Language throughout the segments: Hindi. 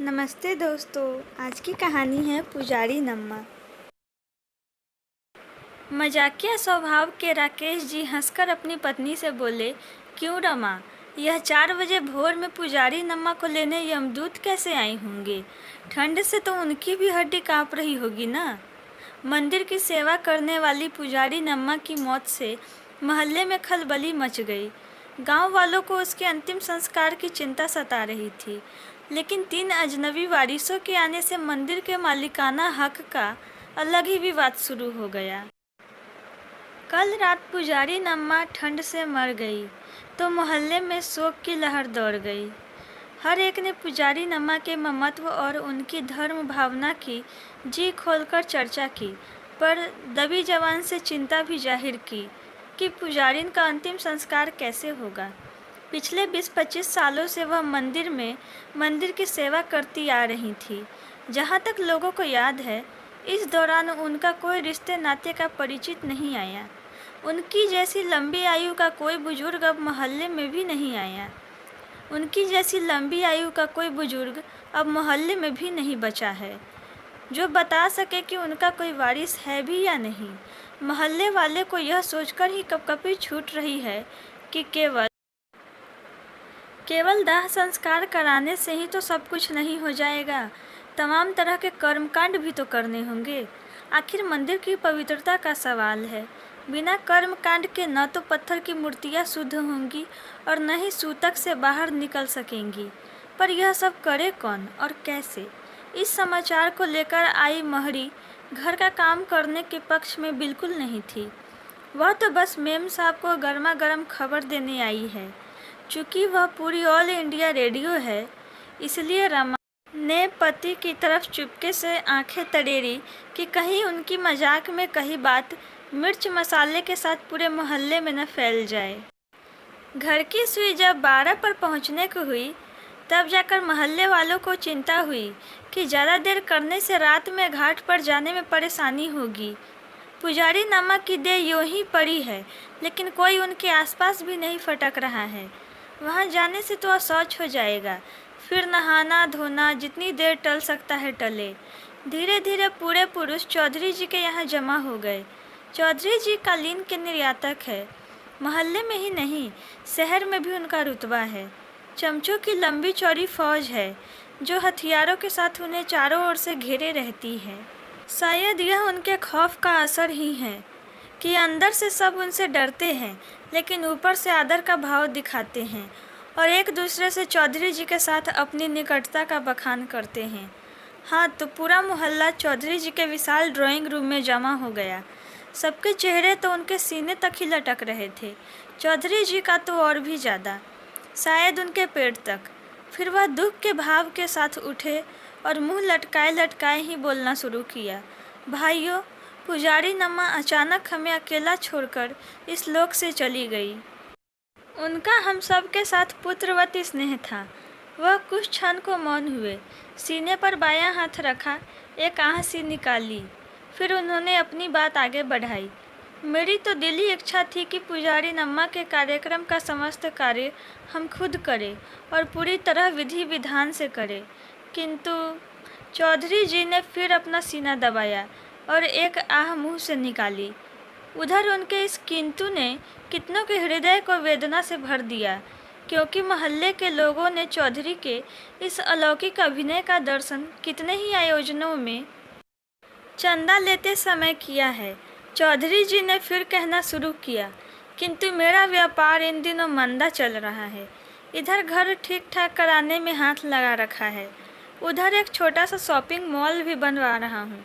नमस्ते दोस्तों। आज की कहानी है पुजारी नम्मा। मजाकिया स्वभाव के राकेश जी हंसकर अपनी पत्नी से बोले, क्यों रमा, यह 4 बजे भोर में पुजारी नम्मा को लेने यमदूत कैसे आई होंगे? ठंड से तो उनकी भी हड्डी कांप रही होगी ना। मंदिर की सेवा करने वाली पुजारी नम्मा की मौत से मोहल्ले में खलबली मच गई। गांव वालों को उसके अंतिम संस्कार की चिंता सता रही थी, लेकिन 3 अजनबी वारिसों के आने से मंदिर के मालिकाना हक का अलग ही विवाद शुरू हो गया। कल रात पुजारी नम्मा ठंड से मर गई तो मोहल्ले में शोक की लहर दौड़ गई। हर एक ने पुजारी नम्मा के ममत्व और उनकी धर्म भावना की जी खोलकर चर्चा की, पर दबी जबान से चिंता भी जाहिर की कि पुजारिन का अंतिम संस्कार कैसे होगा। पिछले 20-25 सालों से वह मंदिर की सेवा करती आ रही थी। जहाँ तक लोगों को याद है, इस दौरान उनका कोई रिश्ते नाते का परिचित नहीं आया। उनकी जैसी लंबी आयु का कोई बुजुर्ग अब मोहल्ले में भी नहीं आया। उनकी जैसी लंबी आयु का कोई बुजुर्ग अब मोहल्ले में भी नहीं बचा है जो बता सके कि उनका कोई वारिस है भी या नहीं। मोहल्ले वाले को यह सोचकर ही कपकपी छूट रही है कि केवल दाह संस्कार कराने से ही तो सब कुछ नहीं हो जाएगा। तमाम तरह के कर्मकांड भी तो करने होंगे। आखिर मंदिर की पवित्रता का सवाल है। बिना कर्मकांड के न तो पत्थर की मूर्तियाँ शुद्ध होंगी और न ही सूतक से बाहर निकल सकेंगी। पर यह सब करे कौन और कैसे? इस समाचार को लेकर आई महरी घर का काम करने के पक्ष में बिल्कुल नहीं थी। वह तो बस मेम साहब को गर्मा गर्म खबर देने आई है। चूँकि वह पूरी ऑल इंडिया रेडियो है, इसलिए रमा ने पति की तरफ चुपके से आंखें तड़ेरी कि कहीं उनकी मजाक में कही बात मिर्च मसाले के साथ पूरे मोहल्ले में न फैल जाए। घर की सुई जब 12 पर पहुंचने को हुई, तब जाकर मोहल्ले वालों को चिंता हुई कि ज़्यादा देर करने से रात में घाट पर जाने में परेशानी होगी। पुजारी नम्मा की देह यूं ही पड़ी है, लेकिन कोई उनके आसपास भी नहीं फटक रहा है। वहाँ जाने से तो अशौच हो जाएगा। फिर नहाना धोना जितनी देर टल सकता है टले। धीरे धीरे पूरे पुरुष चौधरी जी के यहाँ जमा हो गए। चौधरी जी कालीन के निर्यातक है। मोहल्ले में ही नहीं, शहर में भी उनका रुतबा है। चमचों की लंबी चौड़ी फौज है जो हथियारों के साथ उन्हें चारों ओर से घेरे रहती है। शायद यह उनके खौफ का असर ही है कि अंदर से सब उनसे डरते हैं, लेकिन ऊपर से आदर का भाव दिखाते हैं और एक दूसरे से चौधरी जी के साथ अपनी निकटता का बखान करते हैं। हाँ, तो पूरा मोहल्ला चौधरी जी के विशाल ड्राइंग रूम में जमा हो गया। सबके चेहरे तो उनके सीने तक ही लटक रहे थे, चौधरी जी का तो और भी ज़्यादा, शायद उनके पेट तक। फिर वह दुख के भाव के साथ उठे और मुंह लटकाए लटकाए ही बोलना शुरू किया। भाइयों, पुजारी नम्मा अचानक हमें अकेला छोड़कर इस लोक से चली गई। उनका हम सब के साथ पुत्रवती स्नेह था। वह कुछ क्षण को मौन हुए, सीने पर बायां हाथ रखा, एक आह सी निकाली। फिर उन्होंने अपनी बात आगे बढ़ाई। मेरी तो दिली इच्छा थी कि पुजारी नम्मा के कार्यक्रम का समस्त कार्य हम खुद करें और पूरी तरह विधि विधान से करें, किंतु चौधरी जी ने फिर अपना सीना दबाया और एक आह मुंह से निकाली। उधर उनके इस किंतु ने कितनों के हृदय को वेदना से भर दिया, क्योंकि मोहल्ले के लोगों ने चौधरी के इस अलौकिक अभिनय का दर्शन कितने ही आयोजनों में चंदा लेते समय किया है। चौधरी जी ने फिर कहना शुरू किया, किंतु मेरा व्यापार इन दिनों मंदा चल रहा है। इधर घर ठीक ठाक कराने में हाथ लगा रखा है, उधर एक छोटा सा शॉपिंग मॉल भी बनवा रहा हूँ।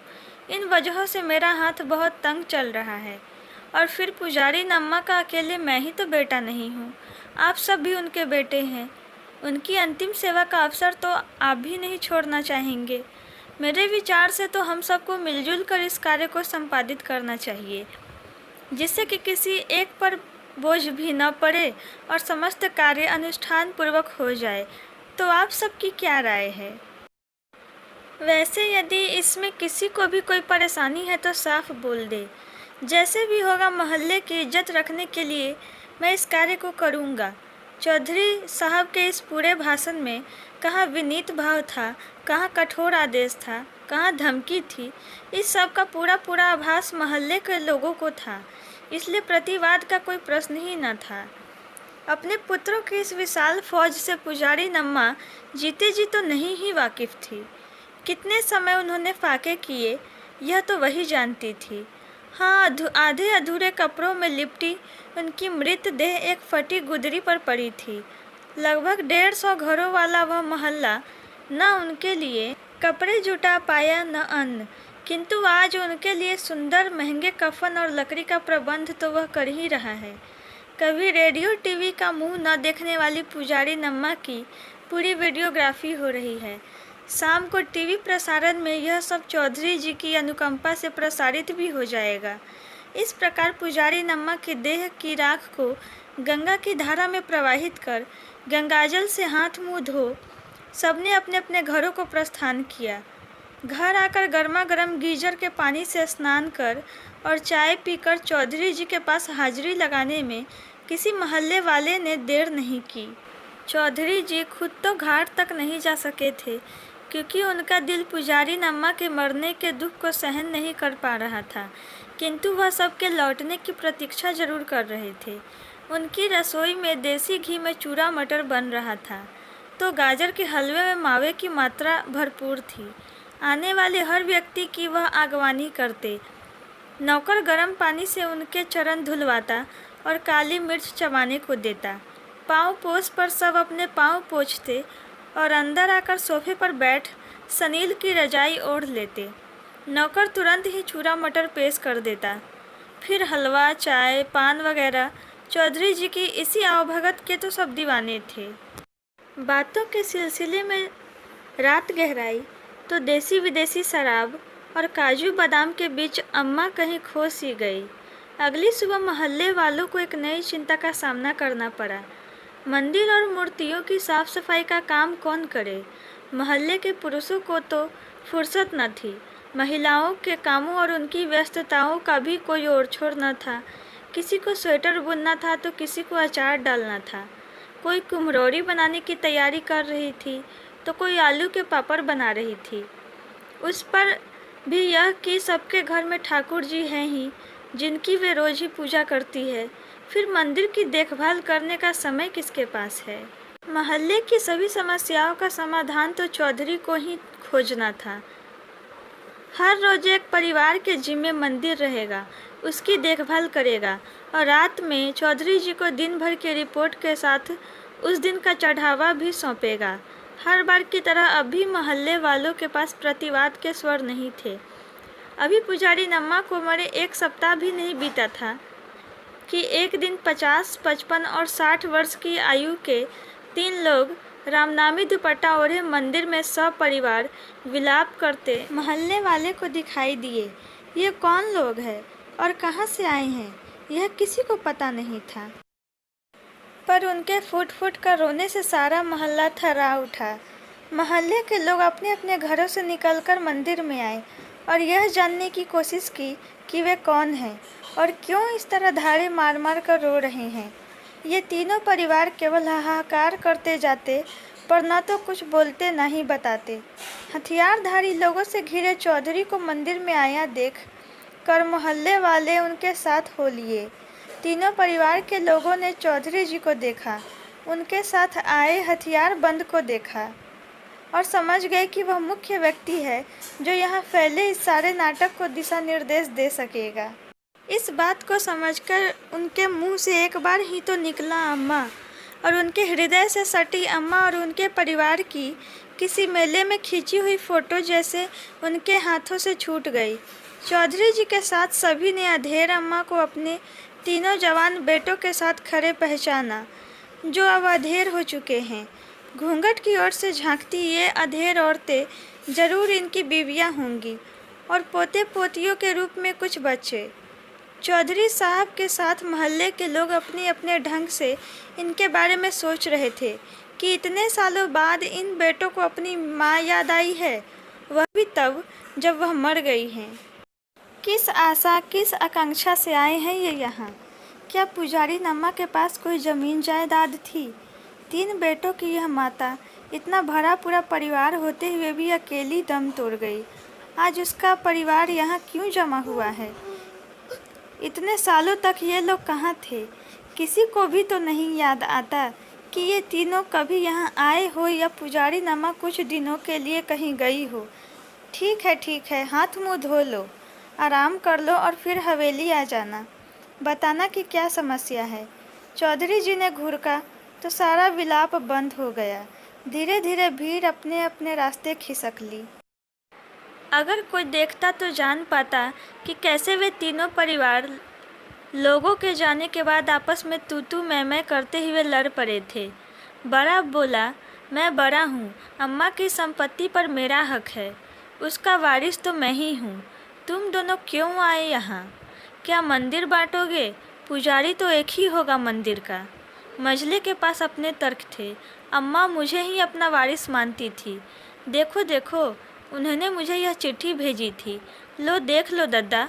इन वजहों से मेरा हाथ बहुत तंग चल रहा है। और फिर पुजारी नम्मा का अकेले मैं ही तो बेटा नहीं हूँ, आप सब भी उनके बेटे हैं। उनकी अंतिम सेवा का अवसर तो आप भी नहीं छोड़ना चाहेंगे। मेरे विचार से तो हम सबको मिलजुल कर इस कार्य को संपादित करना चाहिए, जिससे कि किसी एक पर बोझ भी न पड़े और समस्त कार्य अनुष्ठान पूर्वक हो जाए। तो आप सबकी क्या राय है? वैसे यदि इसमें किसी को भी कोई परेशानी है तो साफ बोल दे। जैसे भी होगा मोहल्ले की इज्जत रखने के लिए मैं इस कार्य को करूँगा। चौधरी साहब के इस पूरे भाषण में कहाँ विनीत भाव था, कहाँ कठोर आदेश था, कहाँ धमकी थी। इस सब का पूरा पूरा आभास मोहल्ले के लोगों को था, इसलिए प्रतिवाद का कोई प्रश्न ही न था। अपने पुत्रों की इस विशाल फौज से पुजारी नम्मा जीते जी तो नहीं ही वाकिफ थी। कितने समय उन्होंने फाके किए यह तो वही जानती थी। हाँ, आधे अधूरे कपड़ों में लिपटी उनकी मृतदेह एक फटी गुदरी पर पड़ी थी। लगभग 150 घरों वाला वह मोहल्ला न उनके लिए कपड़े जुटा पाया न अन्न, किंतु आज उनके लिए सुंदर महंगे कफन और लकड़ी का प्रबंध तो वह कर ही रहा है। कभी रेडियो टीवी का मुंह न देखने वाली पुजारी नम्मा की पूरी वीडियोग्राफी हो रही है। शाम को टीवी प्रसारण में यह सब चौधरी जी की अनुकंपा से प्रसारित भी हो जाएगा। इस प्रकार पुजारी नम्मा की देह की राख को गंगा की धारा में प्रवाहित कर गंगाजल से हाथ मुंह धो सबने अपने अपने घरों को प्रस्थान किया। घर आकर गर्मा गर्म गीजर के पानी से स्नान कर और चाय पीकर चौधरी जी के पास हाजिरी लगाने में किसी मोहल्ले वाले ने देर नहीं की। चौधरी जी खुद तो घाट तक नहीं जा सके थे, क्योंकि उनका दिल पुजारी नम्मा के मरने के दुख को सहन नहीं कर पा रहा था, किंतु वह सबके लौटने की प्रतीक्षा जरूर कर रहे थे। उनकी रसोई में देसी घी में चूरा मटर बन रहा था, तो गाजर के हलवे में मावे की मात्रा भरपूर थी। आने वाले हर व्यक्ति की वह आगवानी करते। नौकर गर्म पानी से उनके चरण धुलवाता और काली मिर्च चबाने को देता। पाँव पोछ पर सब अपने पाँव पोंछते और अंदर आकर सोफे पर बैठ सनील की रजाई ओढ़ लेते। नौकर तुरंत ही चूरा मटर पेश कर देता। फिर हलवा, चाय, पान वगैरह। चौधरी जी की इसी आवभगत के तो सब दीवाने थे। बातों के सिलसिले में रात गहराई तो देसी विदेशी शराब और काजू बादाम के बीच अम्मा कहीं खो सी गई। अगली सुबह मोहल्ले वालों को एक नई चिंता का सामना करना पड़ा। मंदिर और मूर्तियों की साफ सफाई का काम कौन करे? मोहल्ले के पुरुषों को तो फुर्सत न थी। महिलाओं के कामों और उनकी व्यस्तताओं का भी कोई ओर छोर न था। किसी को स्वेटर बुनना था तो किसी को अचार डालना था। कोई कुम्हरौरी बनाने की तैयारी कर रही थी तो कोई आलू के पापड़ बना रही थी। उस पर भी यह कि सबके घर में ठाकुर जी हैं ही, जिनकी वे रोज ही पूजा करती है। फिर मंदिर की देखभाल करने का समय किसके पास है? मोहल्ले की सभी समस्याओं का समाधान तो चौधरी को ही खोजना था। हर रोज एक परिवार के जिम्मे मंदिर रहेगा, उसकी देखभाल करेगा और रात में चौधरी जी को दिन भर की रिपोर्ट के साथ उस दिन का चढ़ावा भी सौंपेगा। हर बार की तरह अब भी मोहल्ले वालों के पास प्रतिवाद के स्वर नहीं थे। अभी पुजारी नम्मा को मरे 1 सप्ताह भी नहीं बीता था कि एक दिन 50, 55 और 60 वर्ष की आयु के 3 लोग रामनामी दुपट्टा ओढ़े मंदिर में सपरिवार विलाप करते मोहल्ले वाले को दिखाई दिए। ये कौन लोग हैं और कहाँ से आए हैं, यह किसी को पता नहीं था। पर उनके फुट फुट कर रोने से सारा मोहल्ला थर्रा उठा। मोहल्ले के लोग अपने अपने घरों से निकलकर मंदिर में आए और यह जानने की कोशिश की कि वे कौन हैं और क्यों इस तरह धारे मार मार कर रो रहे हैं। ये तीनों परिवार केवल हाहाकार करते जाते, पर न तो कुछ बोलते न ही बताते। हथियारधारी लोगों से घिरे चौधरी को मंदिर में आया देख कर मोहल्ले वाले उनके साथ हो लिए। तीनों परिवार के लोगों ने चौधरी जी को देखा, उनके साथ आए हथियारबंद को देखा और समझ गए कि वह मुख्य व्यक्ति है जो यहाँ फैले इस सारे नाटक को दिशा निर्देश दे सकेगा। इस बात को समझकर उनके मुंह से एक बार ही तो निकला अम्मा, और उनके हृदय से सटी अम्मा और उनके परिवार की किसी मेले में खींची हुई फोटो जैसे उनके हाथों से छूट गई। चौधरी जी के साथ सभी ने अधेड़ अम्मा को अपने तीनों जवान बेटों के साथ खड़े पहचाना, जो अब अधेड़ हो चुके हैं। घूंघट की ओर से झांकती ये अधेड़ औरतें जरूर इनकी बीवियां होंगी और पोते पोतियों के रूप में कुछ बच्चे। चौधरी साहब के साथ मोहल्ले के लोग अपने अपने ढंग से इनके बारे में सोच रहे थे कि इतने सालों बाद इन बेटों को अपनी माँ याद आई है, वह भी तब जब वह मर गई हैं। किस आशा, किस आकांक्षा से आए हैं ये यहाँ? क्या पुजारी नम्मा के पास कोई ज़मीन जायदाद थी? 3 बेटों की यह माता इतना भरा पूरा परिवार होते हुए भी अकेली दम तोड़ गई। आज उसका परिवार यहाँ क्यों जमा हुआ है? इतने सालों तक ये लोग कहाँ थे? किसी को भी तो नहीं याद आता कि ये तीनों कभी यहाँ आए हो या पुजारी नमा कुछ दिनों के लिए कहीं गई हो। ठीक है, हाथ मुंह धो लो, आराम कर लो और फिर हवेली आ जाना। बताना कि क्या समस्या है। चौधरी जी ने घुरका तो सारा विलाप बंद हो गया। धीरे धीरे भीड़ अपने अपने रास्ते खिसक ली। अगर कोई देखता तो जान पाता कि कैसे वे तीनों परिवार लोगों के जाने के बाद आपस में तू मैं करते हुए लड़ पड़े थे। बड़ा बोला, मैं बड़ा हूँ, अम्मा की संपत्ति पर मेरा हक है, उसका वारिस तो मैं ही हूँ। तुम दोनों क्यों आए यहाँ? क्या मंदिर बांटोगे? पुजारी तो एक ही होगा मंदिर का। मजले के पास अपने तर्क थे। अम्मा मुझे ही अपना वारिस मानती थी। देखो देखो, उन्होंने मुझे यह चिट्ठी भेजी थी। लो देख लो दद्दा,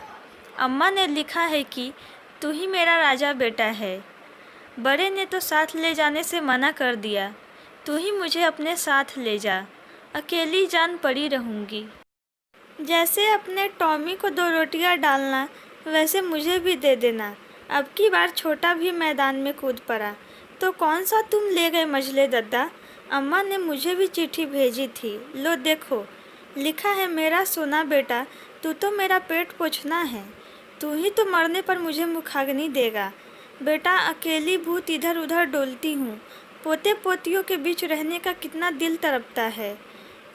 अम्मा ने लिखा है कि तू ही मेरा राजा बेटा है। बड़े ने तो साथ ले जाने से मना कर दिया। तू ही मुझे अपने साथ ले जा, अकेली जान पड़ी रहूँगी। जैसे अपने टॉमी को 2 रोटियां डालना, वैसे मुझे भी दे देना। अब की बार छोटा भी मैदान में कूद पड़ा तो कौन सा तुम ले गए मजले दद्दा? अम्मा ने मुझे भी चिट्ठी भेजी थी। लो देखो, लिखा है, मेरा सोना बेटा, तू तो मेरा पेट पोछना है। तू ही तो मरने पर मुझे मुखाग्नि देगा। बेटा, अकेली भूत इधर उधर डोलती हूँ। पोते पोतियों के बीच रहने का कितना दिल तड़पता है।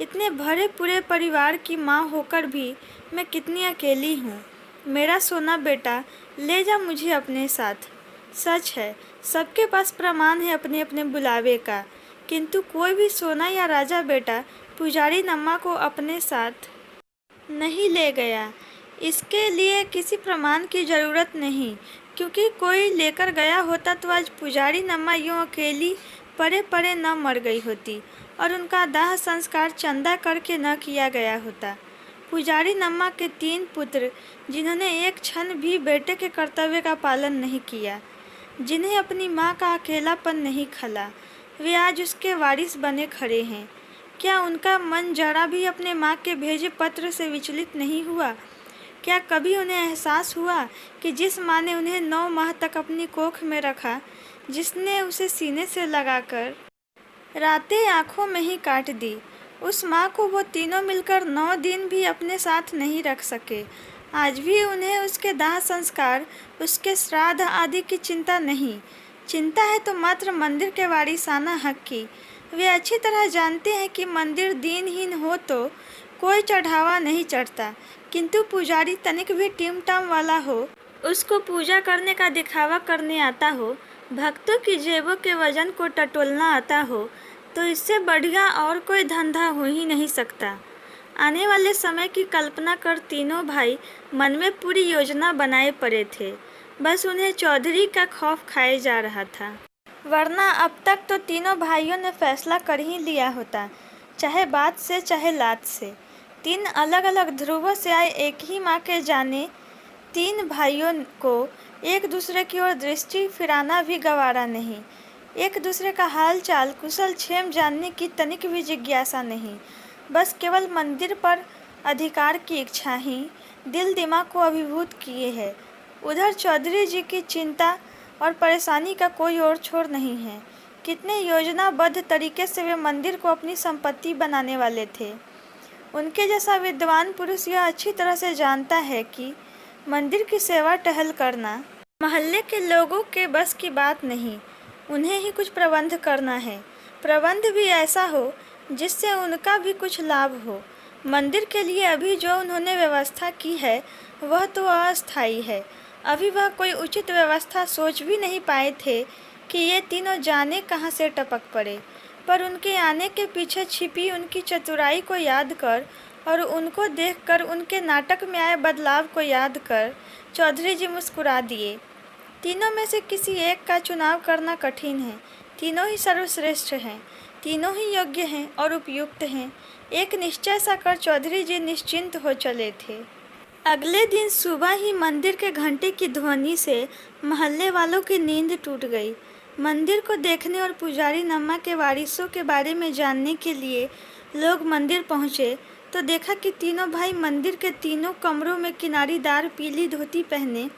इतने भरे पूरे परिवार की माँ होकर भी मैं कितनी अकेली हूँ। मेरा सोना बेटा, ले जा मुझे अपने साथ। सच है, सबके पास प्रमाण है अपने अपने बुलावे का, किंतु कोई भी सोना या राजा बेटा पुजारी नम्मा को अपने साथ नहीं ले गया। इसके लिए किसी प्रमाण की ज़रूरत नहीं, क्योंकि कोई लेकर गया होता तो आज पुजारी नम्मा यूँ अकेली पड़े पड़े न मर गई होती और उनका दाह संस्कार चंदा करके न किया गया होता। पुजारी नम्मा के 3 पुत्र, जिन्होंने एक क्षण भी बेटे के कर्तव्य का पालन नहीं किया, जिन्हें अपनी माँ का अकेलापन नहीं खला, वे आज उसके वारिस बने खड़े हैं। क्या उनका मन जरा भी अपने माँ के भेजे पत्र से विचलित नहीं हुआ? क्या कभी उन्हें एहसास हुआ कि जिस माँ ने उन्हें 9 माह तक अपनी कोख में रखा, जिसने उसे सीने से लगाकर रातें आँखों में ही काट दी, उस माँ को वो तीनों मिलकर 9 दिन भी अपने साथ नहीं रख सके? आज भी उन्हें उसके दाह संस्कार, उसके श्राद्ध आदि की चिंता नहीं। चिंता है तो मात्र मंदिर के वारिसाना हक की। वे अच्छी तरह जानते हैं कि मंदिर दीनहीन हो तो कोई चढ़ावा नहीं चढ़ता, किंतु पुजारी तनिक भी टीम टाम वाला हो, उसको पूजा करने का दिखावा करने आता हो, भक्तों की जेबों के वजन को टटोलना आता हो, तो इससे बढ़िया और कोई धंधा हो ही नहीं सकता। आने वाले समय की कल्पना कर तीनों भाई मन में पूरी योजना बनाए पड़े थे। बस उन्हें चौधरी का खौफ खाए जा रहा था, वरना अब तक तो तीनों भाइयों ने फैसला कर ही लिया होता, चाहे बात से चाहे लात से। 3 अलग अलग ध्रुवों से आए एक ही माँ के जाने 3 भाइयों को एक दूसरे की ओर दृष्टि फिराना भी गवारा नहीं। एक दूसरे का हाल चाल कुशल क्षेम जानने की तनिक भी जिज्ञासा नहीं। बस केवल मंदिर पर अधिकार की इच्छा ही दिल दिमाग को अभिभूत किए है। उधर चौधरी जी की चिंता और परेशानी का कोई और छोर नहीं है। कितने योजनाबद्ध तरीके से वे मंदिर को अपनी संपत्ति बनाने वाले थे। उनके जैसा विद्वान पुरुष यह अच्छी तरह से जानता है कि मंदिर की सेवा टहल करना मोहल्ले के लोगों के बस की बात नहीं। उन्हें ही कुछ प्रबंध करना है, प्रबंध भी ऐसा हो जिससे उनका भी कुछ लाभ हो। मंदिर के लिए अभी जो उन्होंने व्यवस्था की है वह तो अस्थायी है। अभी वह कोई उचित व्यवस्था सोच भी नहीं पाए थे कि ये तीनों जाने कहाँ से टपक पड़े। पर उनके आने के पीछे छिपी उनकी चतुराई को याद कर और उनको देखकर उनके नाटक में आए बदलाव को याद कर चौधरी जी मुस्कुरा दिए। तीनों में से किसी एक का चुनाव करना कठिन है। तीनों ही सर्वश्रेष्ठ हैं, तीनों ही योग्य हैं और उपयुक्त हैं। एक निश्चय सा कर चौधरी जी निश्चिंत हो चले थे। अगले दिन सुबह ही मंदिर के घंटे की ध्वनि से मोहल्ले वालों की नींद टूट गई। मंदिर को देखने और पुजारी नम्मा के वारिसों के बारे में जानने के लिए लोग मंदिर पहुंचे तो देखा कि तीनों भाई मंदिर के तीनों कमरों में किनारीदार पीली धोती पहने,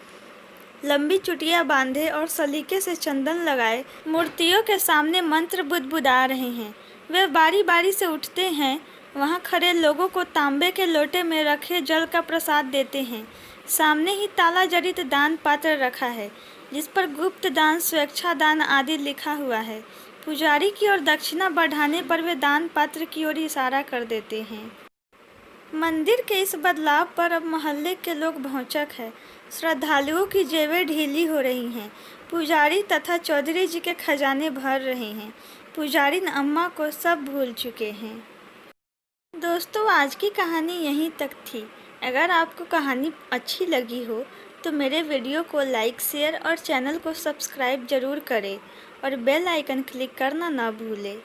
लंबी चुटिया बांधे और सलीके से चंदन लगाए मूर्तियों के सामने मंत्र बुदबुदा रहे हैं। वे बारी बारी से उठते हैं, वहां खड़े लोगों को तांबे के लोटे में रखे जल का प्रसाद देते हैं। सामने ही ताला जड़ित दान पात्र रखा है जिस पर गुप्त दान, स्वेच्छा दान आदि लिखा हुआ है। पुजारी की ओर दक्षिणा बढ़ाने पर वे दान पात्र की ओर इशारा कर देते हैं। मंदिर के इस बदलाव पर अब मोहल्ले के लोग भौचक है। श्रद्धालुओं की जेबें ढीली हो रही हैं। पुजारी तथा चौधरी जी के खजाने भर रहे हैं। पुजारी अम्मा को सब भूल चुके हैं। दोस्तों, आज की कहानी यहीं तक थी। अगर आपको कहानी अच्छी लगी हो तो मेरे वीडियो को लाइक, शेयर और चैनल को सब्सक्राइब ज़रूर करें और बेल आइकन क्लिक करना ना भूलें।